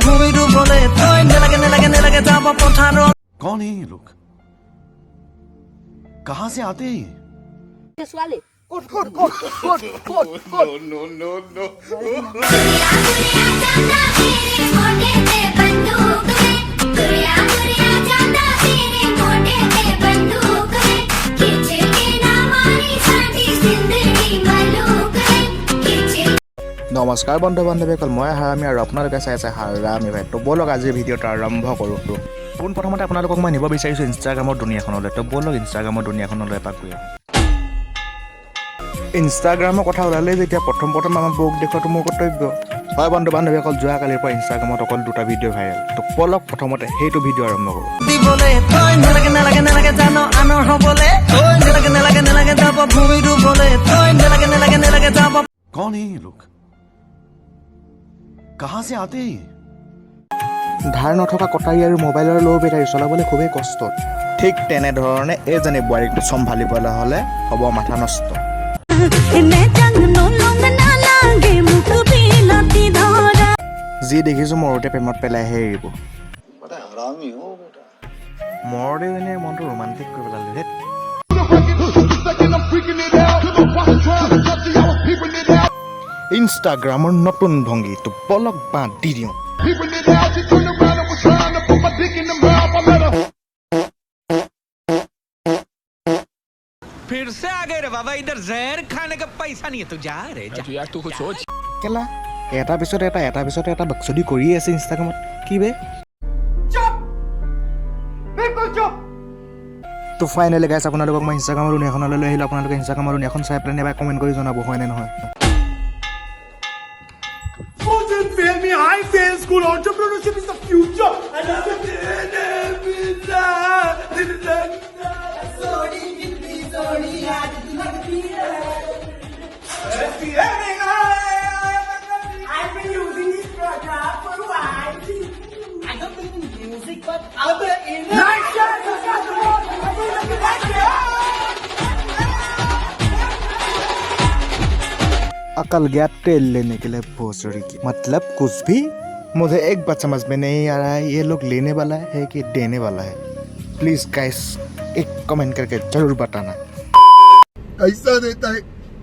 भूमि डूबले तोय नेलागे जाब पठार कौन है ये लोग कहां से आते हैं Sexuales. নমস্কাৰ বন্ধু বান্ধৱীসকল মই হাৰামী আৰু আপোনালোকে চাই আছে হাৰামী ভাই তো বলক আজিৰ ভিডিঅ'টো আৰম্ভ কৰোঁ পোনপ্ৰথমতে আপোনালোকক মই নিব বিচাৰিছোঁ ইনষ্টাগ্ৰামৰ দুনিয়াখনলৈ তো বলক ইনষ্টাগ্ৰামৰ দুনিয়াখনলৈ এপাক গৈ ইনষ্টাগ্ৰামৰ কথা ওলালেই যেতিয়া প্ৰথম আমাৰ বৌক দেখুৱাটো মোৰ কৰ্তব্য হয় বন্ধু বান্ধৱীসকল যোৱাকালিৰ পৰা ইনষ্টাগ্ৰামত অকল দুটা ভিডিঅ' ভাইৰেল তো বলক প্ৰথমতে সেইটো ভিডিঅ' আৰম্ভ কৰোঁ দিবলে তই নেলাগে জানো আনৰ হ'বলে তই নেলাগে যাব ভূমি ডুবলে তই নেলাগে যাব कौन है ये लोग कहां से आते हैं ধাৰ নথকা কটাৰী আৰু মোবাইলৰ ল' বেটাৰী চলাবলৈ খুবেই কষ্ট ঠিক তেনেধৰণে এইজনী বোৱাৰীকটো চম্ভালিবলৈ হ'লে হ'ব মাথা নষ্ট যি দেখিছোঁ মৰতে প্ৰেমত পেলাইহে এৰিব মৰতে যেনে মনটো ৰোমান্টিক কৰি পেলালে ধেত ইনষ্টাগ্ৰামৰ নতুন ভংগীটো বলক বাদ দি দিওঁ फिर से आ गए रे बाबा इधर जहर खाने का पैसा नहीं है तू जा रे जा यार तू कुछ सोच কেলা এটা পিছত এটা বাকচদি কৰিয়ে আছে ইনষ্টাগ্ৰামত কি বে তো ফাইনেলি গাইছ আপোনালোকক মই ইনষ্টাগ্ৰামৰ দুনিয়াখনলৈ লৈ আহিলোঁ আপোনালোকে ইনষ্টাগ্ৰামৰ দুনিয়াখন চাই পেলাই এবাৰ কমেণ্ট কৰি জনাব হয়নে নহয় Fail me, I fail school. Entrepreneurship is the future. And I'm I've been using this program for a while. I don't think in music, but other in nice shot. अकल गया तेल लेने के लिए भोसड़ी की मतलब कुछ भी मुझे एक बात समझ में नहीं आ रहा है ये लोग लेने वाला है कि देने वाला है प्लीज गाइस एक कमेंट करके जरूर बताना कैसा देता है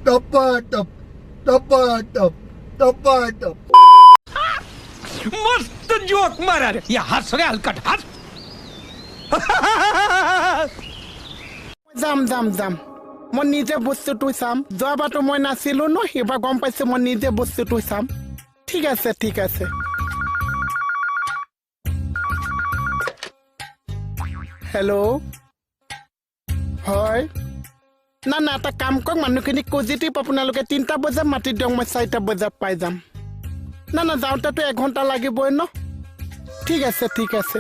टपा टप मस्त जोक मारा रे या हंस रे हलकट हंस যাম মই নিজে বস্তুটো চাম যোৱাবাৰতো মই নাছিলোঁ ন সেইবাৰ গম পাইছোঁ মই নিজে বস্তুটো চাম ঠিক আছে হেল্ল' হয় না এটা কাম কৰক মানুহখিনিক পজিটিভ আপোনালোকে 3টা বজাত মাতি দিয়ক মই 4টা বজাত পাই যাম না যাওঁতেতো 1 ঘণ্টা লাগিবই ন ঠিক আছে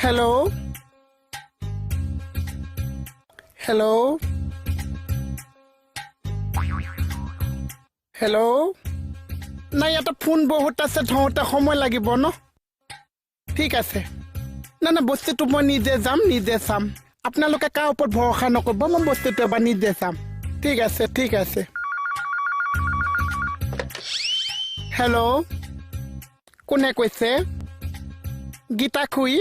হেল্ল' নাই এটা ফোন বহুত আছে ধৰোঁতে সময় লাগিব ন ঠিক আছে না বস্তুটো মই নিজে যাম নিজে চাম আপোনালোকে কাৰ ওপৰত ভৰসা নকৰিব মই বস্তুটো এবাৰ নিজে চাম ঠিক আছে হেল্ল' কোনে কৈছে গীতা খুই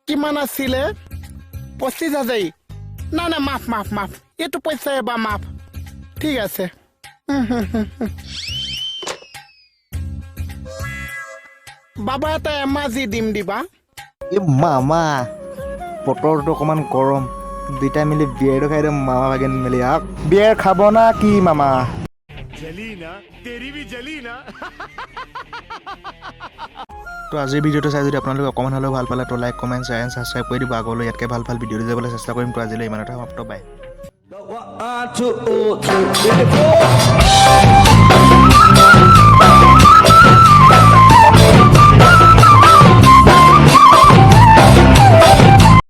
কিমান আছিলে 25,000 না মাফ এইটো পইচা এবাৰ মাফ ঠিক আছে বাবা এটা এমাজি দিম দিবা এই মামা বতৰটো অকণমান গৰম দুইটা মিলি বিয়েৰটো খাই দিম মামা ভাগিন মিলি বিয়েৰ খাব না কি মামা তো আজিৰ ভিডিঅ'টো চাই যদি আপোনালোকে অকণমান হ'লেও ভাল পালে তো like comment share and subscribe কৰি দিব আগলৈ ইয়াতকৈ ভাল ভিডিঅ' দিবলৈ চেষ্টা কৰিম তো আজিলৈ ইমানতে সমাপ্ত বাই